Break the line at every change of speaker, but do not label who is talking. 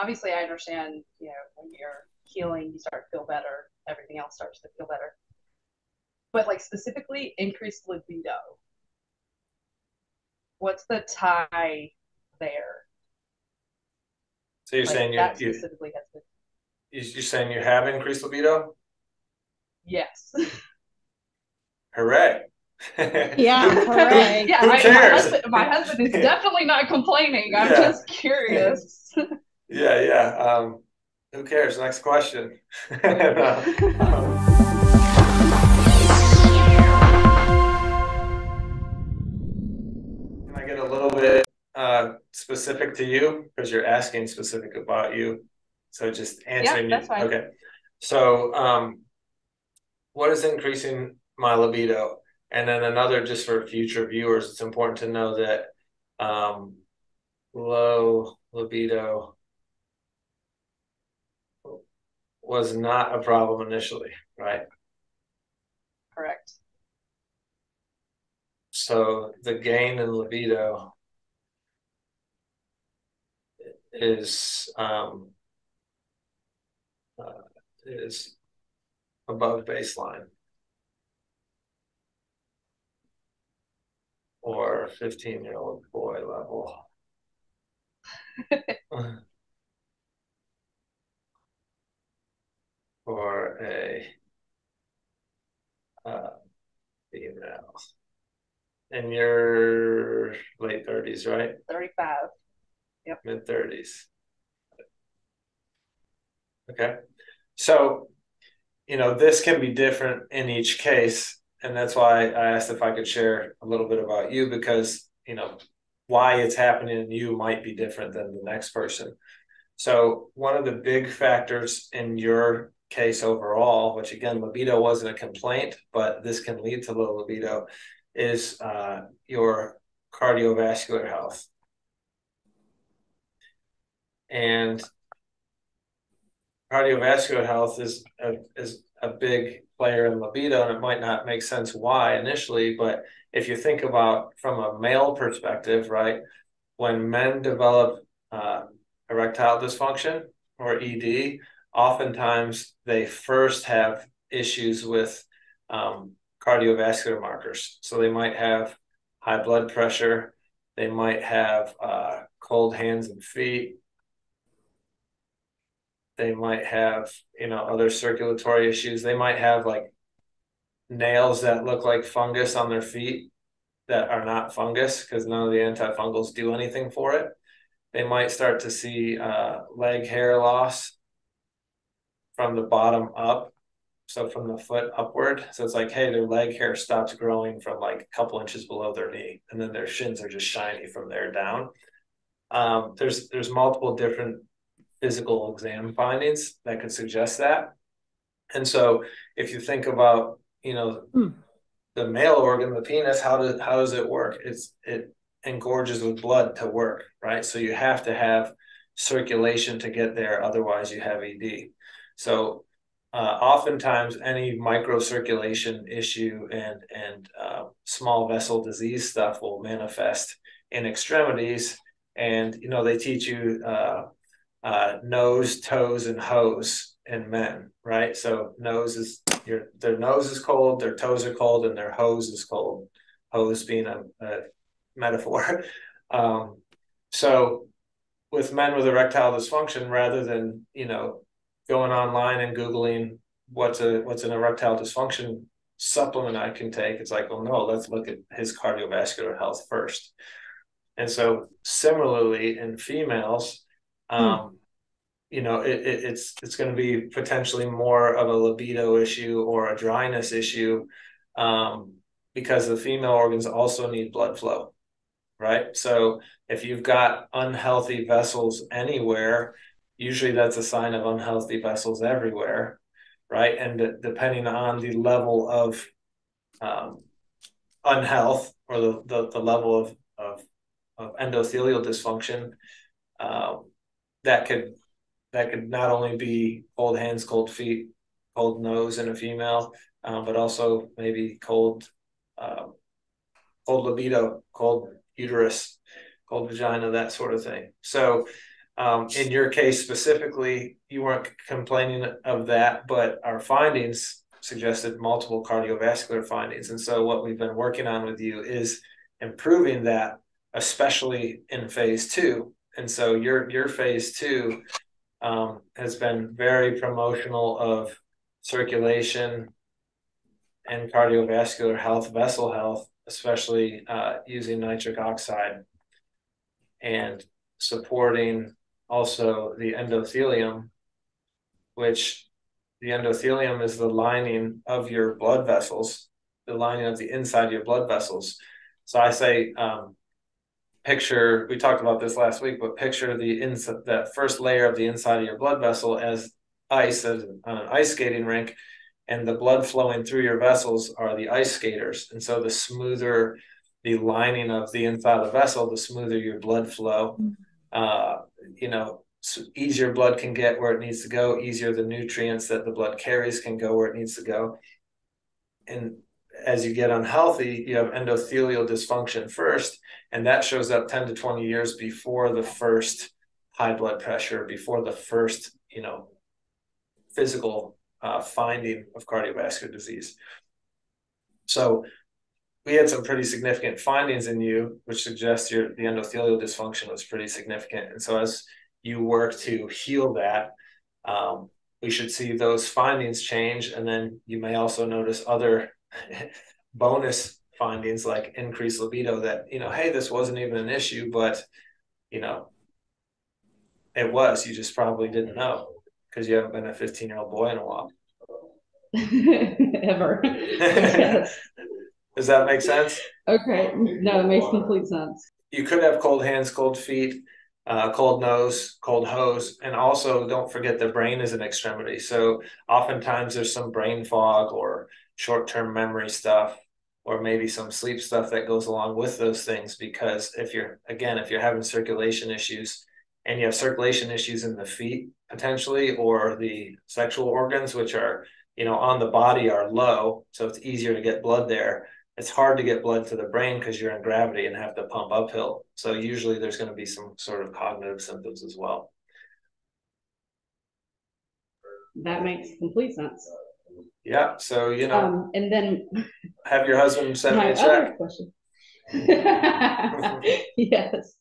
obviously I understand, when you're healing, you start to feel better, everything else starts to feel better. But like specifically increased libido, what's the tie there?
So you're
Like
saying
that specifically has been,
you're saying you have increased libido?
yes.
Hooray!
Yeah, hooray.
Yeah,
Who cares?
my husband is definitely not complaining. I'm
Yeah.
just curious.
Yeah, yeah. Who cares? Next question. No, can I get a little bit specific to you? Because you're asking specific about you. So just
Yeah,
answering
that's
you.
fine.
Okay. So what is increasing my libido? And then another, just for future viewers, it's important to know that low libido was not a problem initially, right?
Correct.
So the gain in libido is uh, is above baseline, or 15-year-old boy level, or a uh, female in your late 30s, right?
35. Yep.
Mid 30s. Okay. So, this can be different in each case. And that's why I asked if I could share a little bit about you, because, why it's happening in you might be different than the next person. So one of the big factors in your case overall, which again, libido wasn't a complaint, but this can lead to low libido, is your cardiovascular health. And cardiovascular health is a big player in libido, and it might not make sense why initially, but if you think about from a male perspective, right, when men develop uh, erectile dysfunction or ED, oftentimes they first have issues with cardiovascular markers. So they might have high blood pressure, they might have cold hands and feet, they might have, other circulatory issues. They might have like nails that look like fungus on their feet that are not fungus because none of the antifungals do anything for it. They might start to see leg hair loss from the bottom up. So from the foot upward. So it's like, hey, their leg hair stops growing from like a couple inches below their knee, and then their shins are just shiny from there down. There's multiple different physical exam findings that could suggest that. And so if you think about, the male organ, the penis, how does it work? It engorges with blood to work, right? So you have to have circulation to get there, otherwise you have ED. So oftentimes any microcirculation issue and small vessel disease stuff will manifest in extremities. And they teach you nose, toes, and hose in men, right? So their nose is cold, their toes are cold, and their hose is cold. Hose being a metaphor. So with men with erectile dysfunction, rather than going online and googling what's an erectile dysfunction supplement I can take, it's like, well, no, let's look at his cardiovascular health first. And so similarly in females, it's going to be potentially more of a libido issue or a dryness issue, because the female organs also need blood flow, right? So if you've got unhealthy vessels anywhere, usually that's a sign of unhealthy vessels everywhere, right? And depending on the level of unhealth, or the level of endothelial dysfunction, um, that could not only be cold hands, cold feet, cold nose in a female, but also maybe um, cold libido, cold uterus, cold vagina, that sort of thing. So In your case specifically, you weren't complaining of that, but our findings suggested multiple cardiovascular findings. And so what we've been working on with you is improving that, especially in phase 2. And so your phase 2 has been very promotional of circulation and cardiovascular health, vessel health, especially using nitric oxide, and supporting also the endothelium, which the endothelium is the lining of your blood vessels, the lining of the inside of your blood vessels. So I say, picture, we talked about this last week, but picture that first layer of the inside of your blood vessel as ice, as on an ice skating rink, and the blood flowing through your vessels are the ice skaters. And so the smoother the lining of the inside of the vessel, the smoother your blood flow. So easier blood can get where it needs to go, easier the nutrients that the blood carries can go where it needs to go. And as you get unhealthy, you have endothelial dysfunction first, and that shows up 10 to 20 years before the first high blood pressure, before the first, physical finding of cardiovascular disease. So we had some pretty significant findings in you, which suggests the endothelial dysfunction was pretty significant. And so as you work to heal that, we should see those findings change. And then you may also notice other bonus findings like increased libido that, hey, this wasn't even an issue, but, it was. You just probably didn't know because you haven't been a 15-year-old boy in a while.
Ever. Yes.
Does that make sense?
Okay. No, it makes complete sense.
You could have cold hands, cold feet, cold nose, cold hose. And also don't forget the brain is an extremity. So oftentimes there's some brain fog or short-term memory stuff, or maybe some sleep stuff that goes along with those things. Because if you're having circulation issues and you have circulation issues in the feet potentially, or the sexual organs, which are, on the body are low. So it's easier to get blood there. It's hard to get blood to the brain because you're in gravity and have to pump uphill. So usually there's going to be some sort of cognitive symptoms as well.
That makes complete sense.
Yeah. So,
and then
have your husband send me a check.
Other question. Yes.